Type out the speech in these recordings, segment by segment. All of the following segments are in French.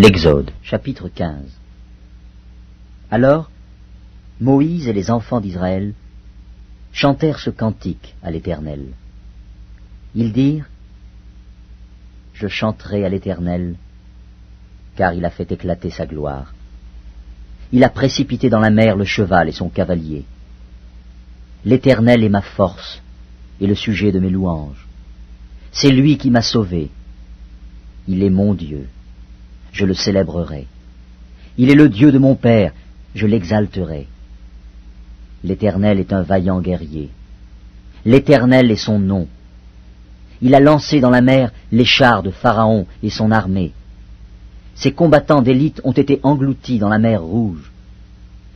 L'Exode, chapitre 15. Alors, Moïse et les enfants d'Israël chantèrent ce cantique à l'Éternel. Ils dirent : Je chanterai à l'Éternel, car il a fait éclater sa gloire. Il a précipité dans la mer le cheval et son cavalier. L'Éternel est ma force et le sujet de mes louanges. C'est lui qui m'a sauvé. Il est mon Dieu. Je le célébrerai. Il est le Dieu de mon Père, je l'exalterai. L'Éternel est un vaillant guerrier. L'Éternel est son nom. Il a lancé dans la mer les chars de Pharaon et son armée. Ses combattants d'élite ont été engloutis dans la mer Rouge.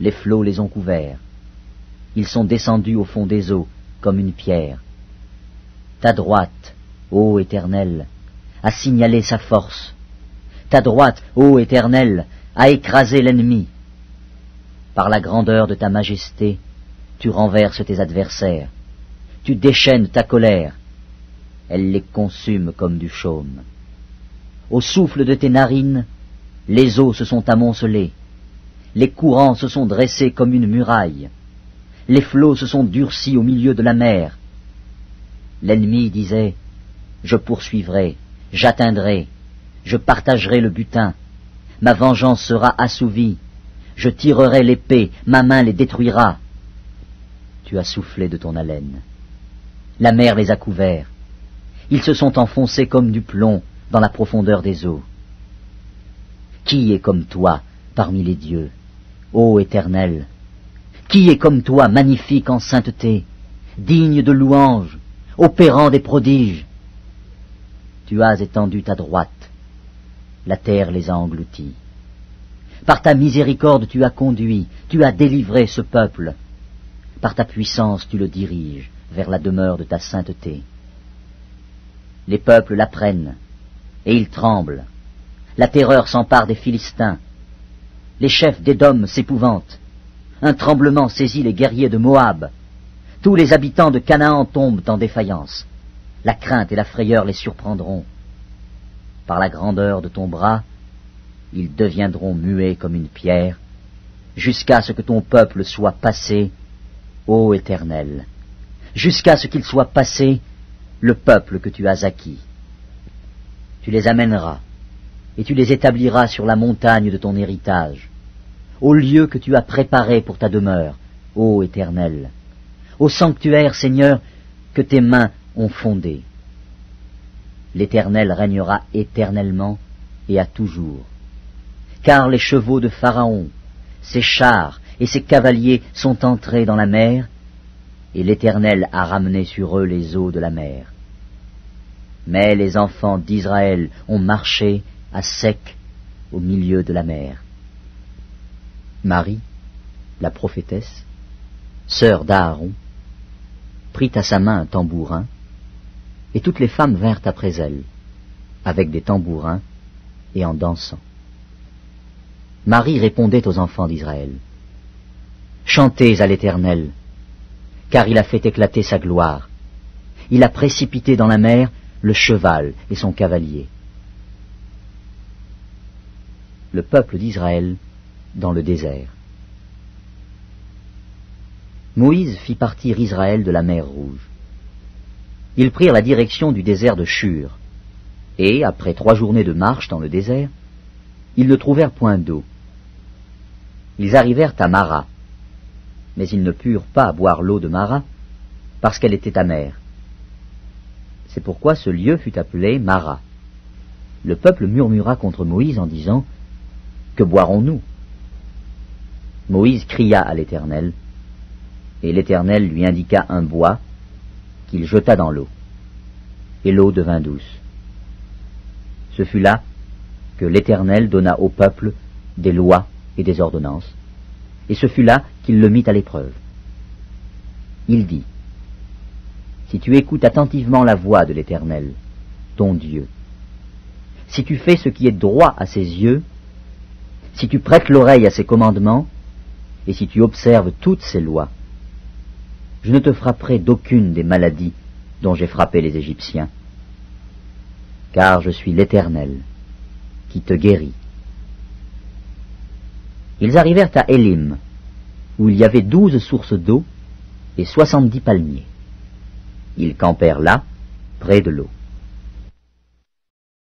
Les flots les ont couverts. Ils sont descendus au fond des eaux comme une pierre. Ta droite, ô Éternel, a signalé sa force. Ta droite, ô Éternel, a écrasé l'ennemi. Par la grandeur de ta majesté, tu renverses tes adversaires. Tu déchaînes ta colère. Elle les consume comme du chaume. Au souffle de tes narines, les eaux se sont amoncelées. Les courants se sont dressés comme une muraille. Les flots se sont durcis au milieu de la mer. L'ennemi disait : Je poursuivrai, j'atteindrai, je partagerai le butin. Ma vengeance sera assouvie. Je tirerai l'épée, ma main les détruira. Tu as soufflé de ton haleine. La mer les a couverts. Ils se sont enfoncés comme du plomb dans la profondeur des eaux. Qui est comme toi parmi les dieux, ô Éternel? Qui est comme toi magnifique en sainteté, digne de louange, opérant des prodiges? Tu as étendu ta droite. La terre les a engloutis. Par ta miséricorde tu as conduit, tu as délivré ce peuple. Par ta puissance tu le diriges vers la demeure de ta sainteté. Les peuples l'apprennent, et ils tremblent. La terreur s'empare des Philistins. Les chefs d'Édom s'épouvantent. Un tremblement saisit les guerriers de Moab. Tous les habitants de Canaan tombent en défaillance. La crainte et la frayeur les surprendront. Par la grandeur de ton bras, ils deviendront muets comme une pierre, jusqu'à ce que ton peuple soit passé, ô Éternel, jusqu'à ce qu'il soit passé, le peuple que tu as acquis. Tu les amèneras, et tu les établiras sur la montagne de ton héritage, au lieu que tu as préparé pour ta demeure, ô Éternel, au sanctuaire, Seigneur, que tes mains ont fondé. L'Éternel régnera éternellement et à toujours. Car les chevaux de Pharaon, ses chars et ses cavaliers sont entrés dans la mer, et l'Éternel a ramené sur eux les eaux de la mer. Mais les enfants d'Israël ont marché à sec au milieu de la mer. Marie, la prophétesse, sœur d'Aaron, prit à sa main un tambourin, et toutes les femmes vinrent après elle, avec des tambourins et en dansant. Marie répondait aux enfants d'Israël : Chantez à l'Éternel, car il a fait éclater sa gloire. Il a précipité dans la mer le cheval et son cavalier. Le peuple d'Israël dans le désert. Moïse fit partir Israël de la mer Rouge. Ils prirent la direction du désert de Shur, et, après 3 journées de marche dans le désert, ils ne trouvèrent point d'eau. Ils arrivèrent à Mara, mais ils ne purent pas boire l'eau de Mara, parce qu'elle était amère. C'est pourquoi ce lieu fut appelé Mara. Le peuple murmura contre Moïse en disant : Que boirons-nous ? Moïse cria à l'Éternel, et l'Éternel lui indiqua un bois qu'il jeta dans l'eau, et l'eau devint douce. Ce fut là que l'Éternel donna au peuple des lois et des ordonnances, et ce fut là qu'il le mit à l'épreuve. Il dit : Si tu écoutes attentivement la voix de l'Éternel, ton Dieu, si tu fais ce qui est droit à ses yeux, si tu prêtes l'oreille à ses commandements, et si tu observes toutes ses lois, je ne te frapperai d'aucune des maladies dont j'ai frappé les Égyptiens, car je suis l'Éternel qui te guérit. Ils arrivèrent à Élim, où il y avait 12 sources d'eau et 70 palmiers. Ils campèrent là, près de l'eau.